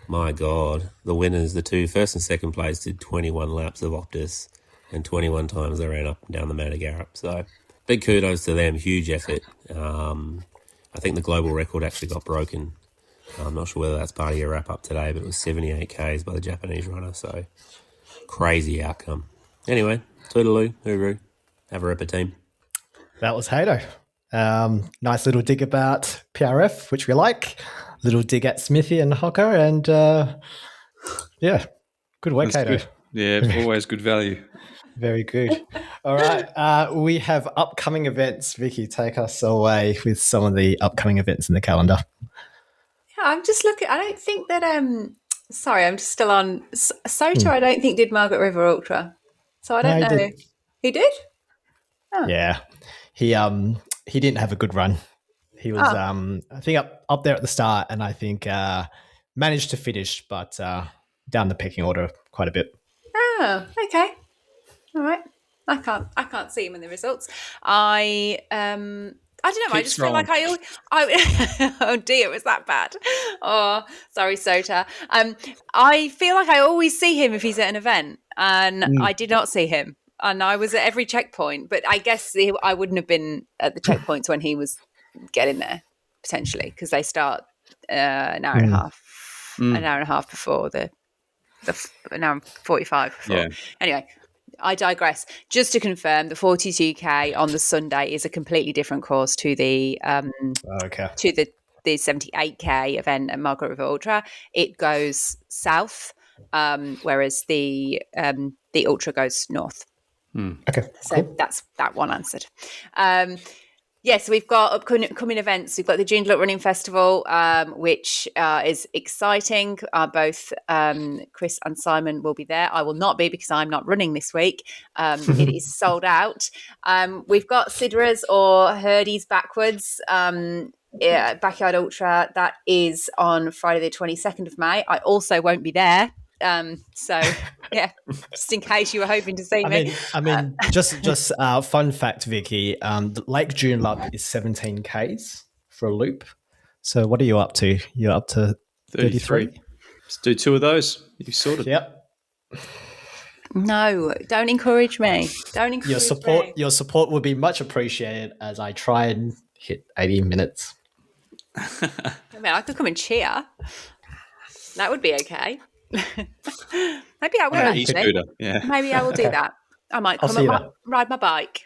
My God, the winners, the two first and second place, did 21 laps of Optus and 21 times they ran up and down the Matagarup. So big kudos to them, huge effort. I think the global record actually got broken. I'm not sure whether that's part of your wrap-up today, but it was 78 Ks by the Japanese runner, so crazy outcome. Anyway, toodaloo, hooroo, have a ripper team. That was Hayden. Nice little dig about PRF, which we like. Little dig at Smithy and Hocker, and yeah, good work, Hayden. Yeah, always good value. Very good. All right, we have upcoming events. Vicky, take us away with some of the upcoming events in the calendar. Yeah, I'm just looking. I don't think that. Sorry, I'm just still on Sota. I don't think did Margaret River Ultra, so I don't know. Did. He did. Oh. Yeah, he didn't have a good run. He was, I think, up there at the start, and I think managed to finish, but down the pecking order quite a bit. Oh, okay, all right. I can't see him in the results. I don't know. I just feel like I oh dear, was that bad? Oh, sorry, Sota. I feel like I always see him if he's at an event, and I did not see him, and I was at every checkpoint. But I guess I wouldn't have been at the checkpoints when he was getting there potentially, because they start an hour and a half before the an hour and 45 before. Yeah. Anyway, I digress. Just to confirm, the 42K on the Sunday is a completely different course to the to the 78K event at Margaret River Ultra. It goes south, whereas the Ultra goes north. Okay, so cool. That's that one answered. Yes, we've got upcoming events. We've got the Joondalup Running Festival, which is exciting. Both Chris and Simon will be there. I will not be because I'm not running this week. It is sold out. We've got Stirrat or Hurdy's backwards. Backyard Ultra. That is on Friday the 22nd of May. I also won't be there. So yeah, just in case you were hoping to see me. I mean, just fun fact, Vicky. Lake Joondalup is 17 Ks for a loop. So what are you up to? You're up to 33. Let's do two of those. You sorted. Yep. No, don't encourage me. Don't encourage me. Your support would be much appreciated as I try and hit 80 minutes. I mean, I could come and cheer. That would be okay. Maybe I will actually. Yeah. Maybe I will do that. I might come and ride my bike.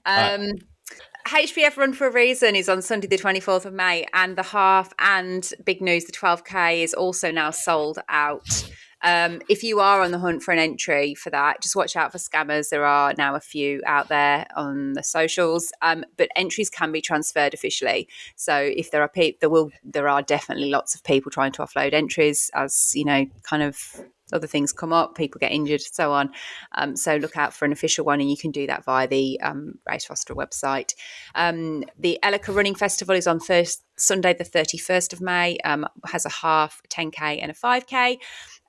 HBF Run for a Reason is on Sunday the 24th of May, and the half and big news, the 12K is also now sold out. If you are on the hunt for an entry for that, just watch out for scammers. There are now a few out there on the socials, but entries can be transferred officially. So if there are there are definitely lots of people trying to offload entries, as kind of other things come up, people get injured, so on. So look out for an official one, and you can do that via the Race Roster website. The Ellica Running Festival is on Sunday the 31st of May, has a half, 10K and a 5K.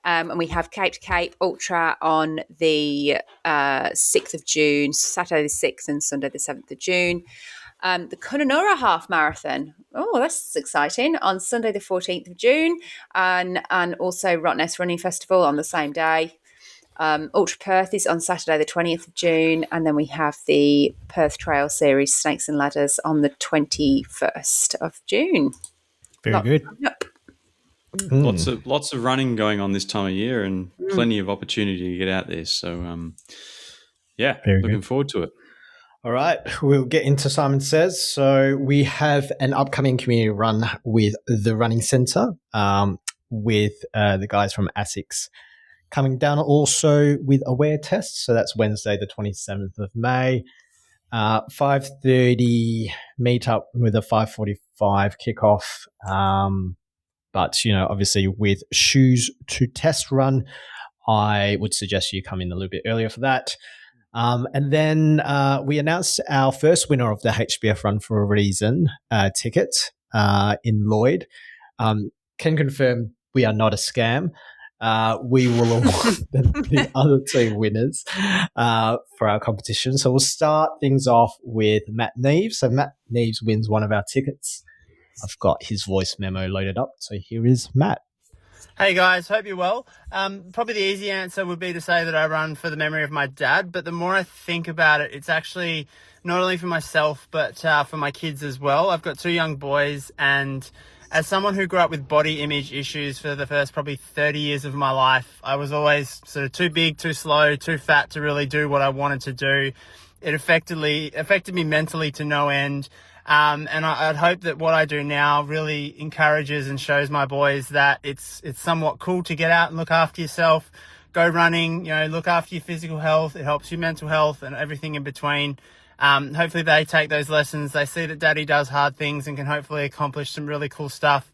And we have Cape to Cape Ultra on the 6th of June, Saturday the 6th and Sunday the 7th of June. The Kununurra Half Marathon. Oh, that's exciting. On Sunday the 14th of June. And also Rottnest Running Festival on the same day. Ultra Perth is on Saturday the 20th of June. And then we have the Perth Trail Series Snakes and Ladders on the 21st of June. Very good. Yep. Lots of running going on this time of year, and plenty of opportunity to get out there. So, looking forward to it. All right, we'll get into Simon Says. So we have an upcoming community run with the Running Centre, with the guys from ASICS coming down also with aware tests. So that's Wednesday, the 27th of May. 5:30 meetup with a 5:45 kickoff. But, obviously with shoes to test run, I would suggest you come in a little bit earlier for that. And then we announced our first winner of the HBF Run for a Reason ticket in Lloyd. Can confirm we are not a scam. We will award the other two winners for our competition. So we'll start things off with Matt Neves. So Matt Neves wins one of our tickets. I've got his voice memo loaded up. So here is Matt. Hey guys, hope you're well. Probably the easy answer would be to say that I run for the memory of my dad, but the more I think about it, it's actually not only for myself, but for my kids as well. I've got 2 young boys, and as someone who grew up with body image issues for the first probably 30 years of my life, I was always sort of too big, too slow, too fat to really do what I wanted to do. It affected me mentally to no end. And I'd hope that what I do now really encourages and shows my boys that it's somewhat cool to get out and look after yourself, go running, look after your physical health. It helps your mental health and everything in between. Hopefully they take those lessons. They see that daddy does hard things and can hopefully accomplish some really cool stuff.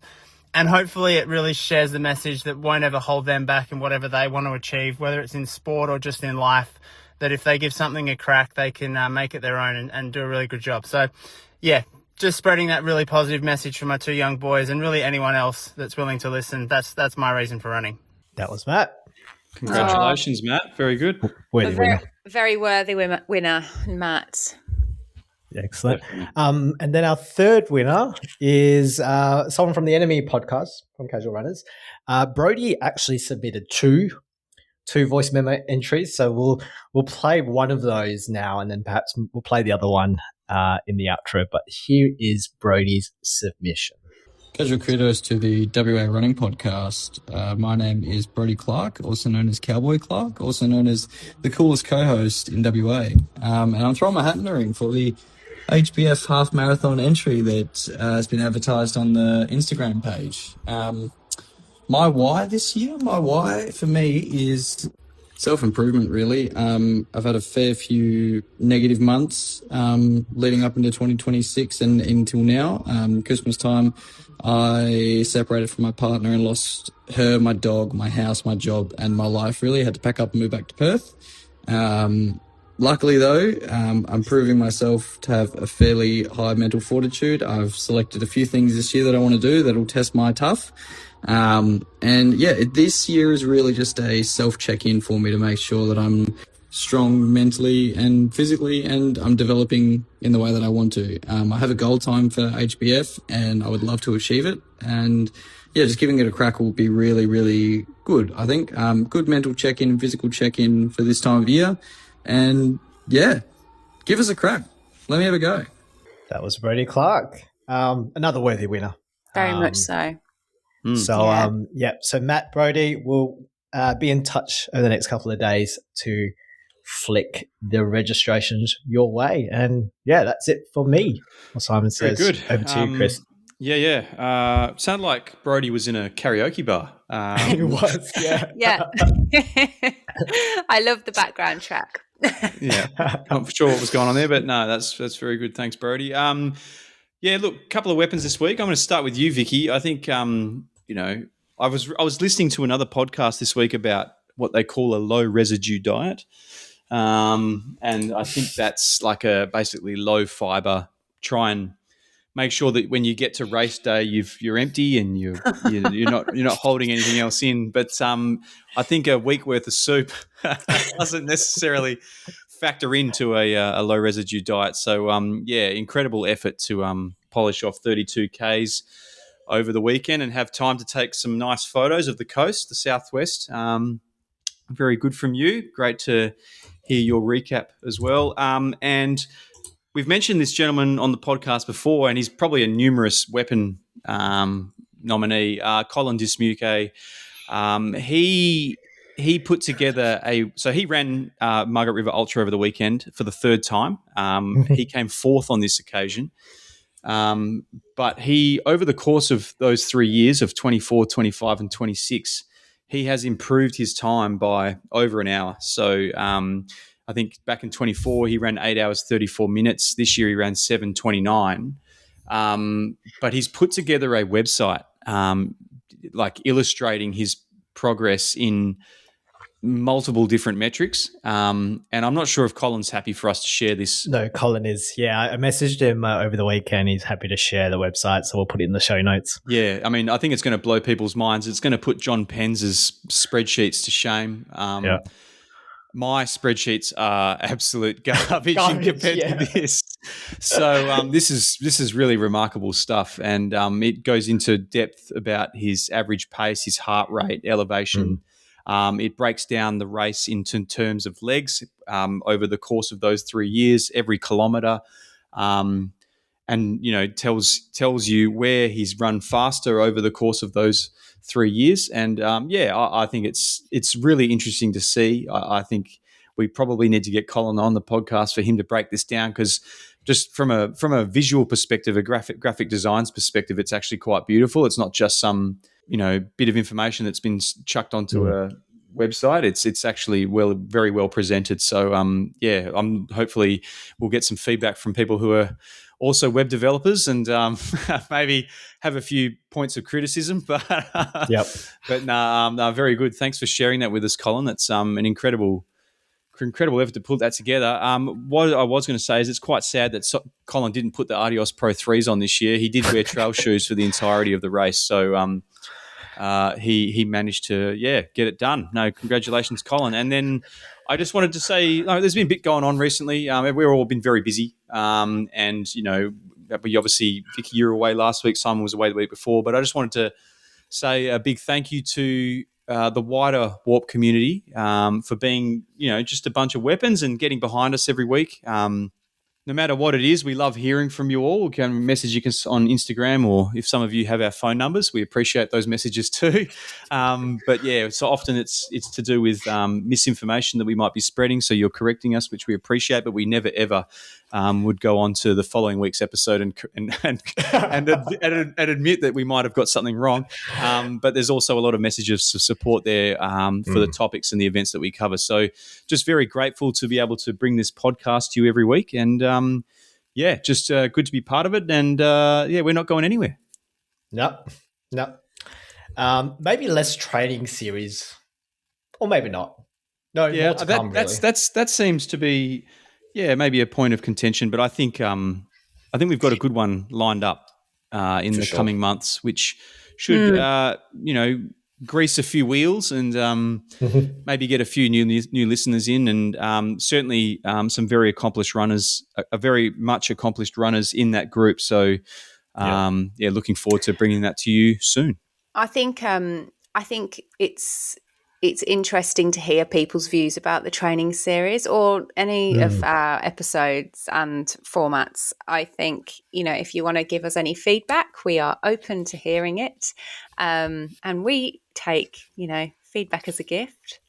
And hopefully it really shares the message that won't ever hold them back in whatever they want to achieve, whether it's in sport or just in life, that if they give something a crack, they can make it their own and do a really good job. So, yeah, just spreading that really positive message for my 2 young boys and really anyone else that's willing to listen. That's my reason for running. That was Matt. Congratulations, Matt. Very good. Very worthy winner, Matt. Excellent. And then our third winner is someone from the Enemy podcast from Casual Runners. Brodie actually submitted two voice memo entries, so we'll play one of those now, and then perhaps we'll play the other one in the outro. But here is Brodie's submission. Casual kudos to the WA Running Podcast. My name is Brodie Clark, also known as Cowboy Clark, also known as the coolest co-host in WA. And I'm throwing my hat in the ring for the HBF half marathon entry that has been advertised on the Instagram page. My why this year? My why for me is self-improvement, really. I've had a fair few negative months leading up into 2026 and until now. Christmas time, I separated from my partner and lost her, my dog, my house, my job, and my life, really. I had to pack up and move back to Perth. Luckily, though, I'm proving myself to have a fairly high mental fortitude. I've selected a few things this year that I want to do that'll test my tough. This year is really just a self-check-in for me to make sure that I'm strong mentally and physically, and I'm developing in the way that I want to. I have a goal time for HBF, and I would love to achieve it. And just giving it a crack will be really, really good, I think. Good mental check-in, physical check-in for this time of year. And give us a crack. Let me have a go. That was Brodie Clark. Another worthy winner. Very much so. So Matt, Brodie will be in touch over the next couple of days to flick the registrations your way. And that's it for me. Well, Simon Says. Very good. Over to you, Chris. Sounded like Brodie was in a karaoke bar. He was, yeah. Yeah. I love the background track. Not sure what was going on there, but no, that's very good. Thanks, Brodie. Look, a couple of weapons this week. I'm going to start with you, Vici. I think I was listening to another podcast this week about what they call a low residue diet, and I think that's like a basically low fiber. Try and make sure that when you get to race day, you're empty and you're not holding anything else in. But I think a week worth of soup doesn't necessarily factor into a low residue diet. So incredible effort to polish off 32 Ks over the weekend and have time to take some nice photos of the coast, the southwest. Very good from you. Great to hear your recap as well. And we've mentioned this gentleman on the podcast before, and he's probably a numerous weapon nominee, Colin Dismuke. He he put together he ran Margaret River Ultra over the weekend for the third time. He came fourth on this occasion. But he, over the course of those 3 years of 24, 25 and 26, he has improved his time by over an hour. So I think back in 24, he ran 8 hours, 34 minutes. This year he ran 7:29. But he's put together a website like illustrating his progress in multiple different metrics. And I'm not sure if Colin's happy for us to share this. No, Colin is. Yeah, I messaged him over the weekend. He's happy to share the website, so we'll put it in the show notes. Yeah, I mean, I think it's going to blow people's minds. It's going to put John Penz's spreadsheets to shame. Yeah. My spreadsheets are absolute garbage compared to this. So this is really remarkable stuff, and it goes into depth about his average pace, his heart rate, elevation. It breaks down the race into terms of legs over the course of those 3 years, every kilometre, and tells you where he's run faster over the course of those 3 years. And I think it's really interesting to see. I think we probably need to get Colin on the podcast for him to break this down, because just from a visual perspective, a graphic designs perspective, it's actually quite beautiful. It's not just some bit of information that's been chucked onto a website. It's actually very well presented. So hopefully we'll get some feedback from people who are also web developers and maybe have a few points of criticism. But very good. Thanks for sharing that with us, Colin. That's an incredible effort to put that together. What I was going to say is it's quite sad that Colin didn't put the Adios Pro 3s on this year. He did wear trail shoes for the entirety of the race. So he managed to get it done. No, congratulations, Colin. And then I just wanted to say, there's been a bit going on recently. We've all been very busy, and we obviously, Vicky, you were away last week. Simon was away the week before, but I just wanted to say a big thank you to the wider Warp community for being just a bunch of weapons and getting behind us every week. No matter what it is, we love hearing from you all. You can message us on Instagram, or if some of you have our phone numbers, we appreciate those messages too. But so often it's to do with misinformation that we might be spreading. So you're correcting us, which we appreciate, but we never ever would go on to the following week's episode and admit that we might have got something wrong. But there's also a lot of messages of support there for the topics and the events that we cover. So just very grateful to be able to bring this podcast to you every week, and just good to be part of it. And we're not going anywhere. No. Maybe less training series, or maybe not. No, more to come, really. That seems to be maybe a point of contention. But I think we've got a good one lined up in the coming months, which should grease a few wheels and maybe get a few new listeners in, and certainly some very accomplished runners, very much accomplished runners in that group. So looking forward to bringing that to you soon. I think it's interesting to hear people's views about the training series or any of our episodes and formats. I think, if you want to give us any feedback, we are open to hearing it. And we take, feedback as a gift.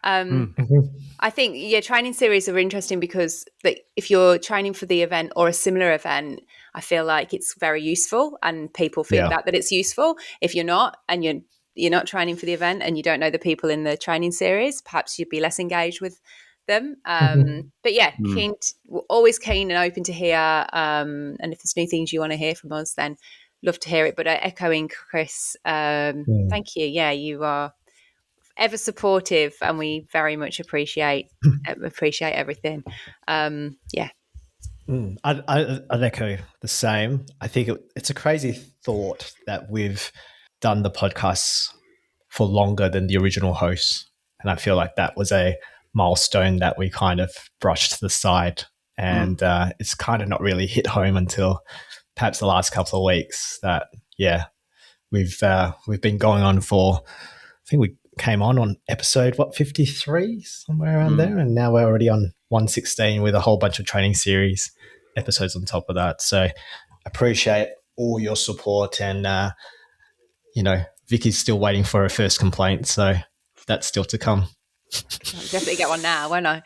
I think, training series are interesting because if you're training for the event or a similar event, I feel like it's very useful and people feedback that it's useful. If you're not, and you're not training for the event and you don't know the people in the training series, perhaps you'd be less engaged with them. But always keen and open to hear. And if there's new things you want to hear from us, then love to hear it. But echoing Chris, thank you. Yeah, you are ever supportive, and we very much appreciate everything. I'd echo the same. I think it's a crazy thought that we've done the podcasts for longer than the original hosts, and I feel like that was a milestone that we kind of brushed to the side, and it's kind of not really hit home until perhaps the last couple of weeks that we've been going on for, I think we came on episode 53, somewhere around there, and now we're already on 116 with a whole bunch of training series episodes on top of that. So appreciate all your support, and Vicky's still waiting for her first complaint, so that's still to come. I'll definitely get one now, won't I?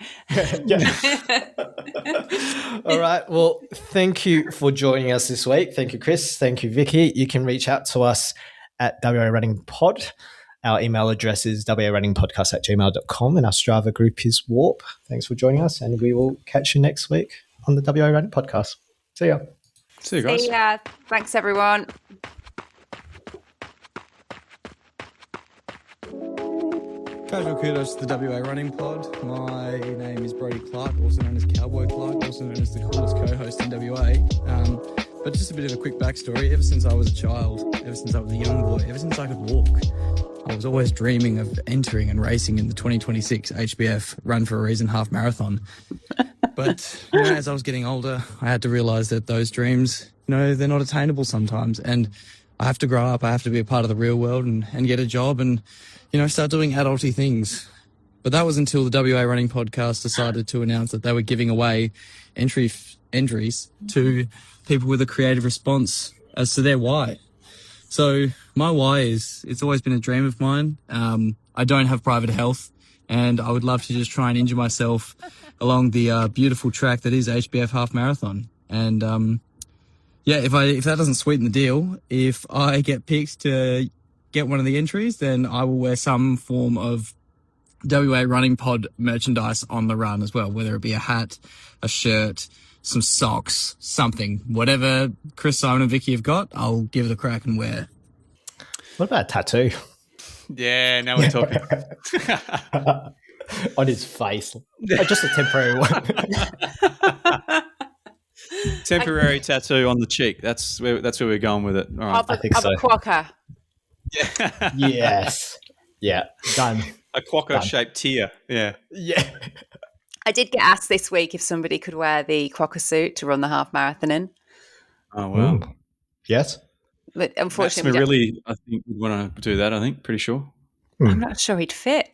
All right. Well, thank you for joining us this week. Thank you, Chris. Thank you, Vici. You can reach out to us at WA Running Pod. Our email address is warunningpodcast@gmail.com, and our Strava group is Warp. Thanks for joining us, and we will catch you next week on the WA Running Podcast. See ya. See you guys. See ya. Thanks, everyone. Casual kudos to the WA Running Pod. My name is Brodie Clark, also known as Cowboy Clark, also known as the coolest co-host in WA. But just a bit of a quick backstory. Ever since I was a child, ever since I was a young boy, ever since I could walk, I was always dreaming of entering and racing in the 2026 HBF Run for a Reason half marathon. But as I was getting older, I had to realise that those dreams, they're not attainable sometimes. And I have to grow up. I have to be a part of the real world and get a job and, start doing adulty things. But that was until the WA Running Podcast decided to announce that they were giving away entries to people with a creative response as to their why. So my why is, it's always been a dream of mine. I don't have private health, and I would love to just try and injure myself along the beautiful track that is HBF Half Marathon. And if that doesn't sweeten the deal, if I get picked to get one of the entries, then I will wear some form of WA Running Pod merchandise on the run as well, whether it be a hat, a shirt, some socks, something. Whatever Chris, Simon and Vici have got, I'll give it a crack and wear. What about a tattoo? Yeah, now we're talking. On his face. Just a temporary one. Temporary tattoo on the cheek. That's where we're going with it. All right. I think so. A quokka. Yeah. Yes. Yeah. Done. A quokka-shaped tear. Yeah. Yeah. I did get asked this week if somebody could wear the quokka suit to run the half marathon in. Oh, wow. Mm. Yes. But unfortunately, really, I think, would want to do that, pretty sure. I'm not sure he'd fit.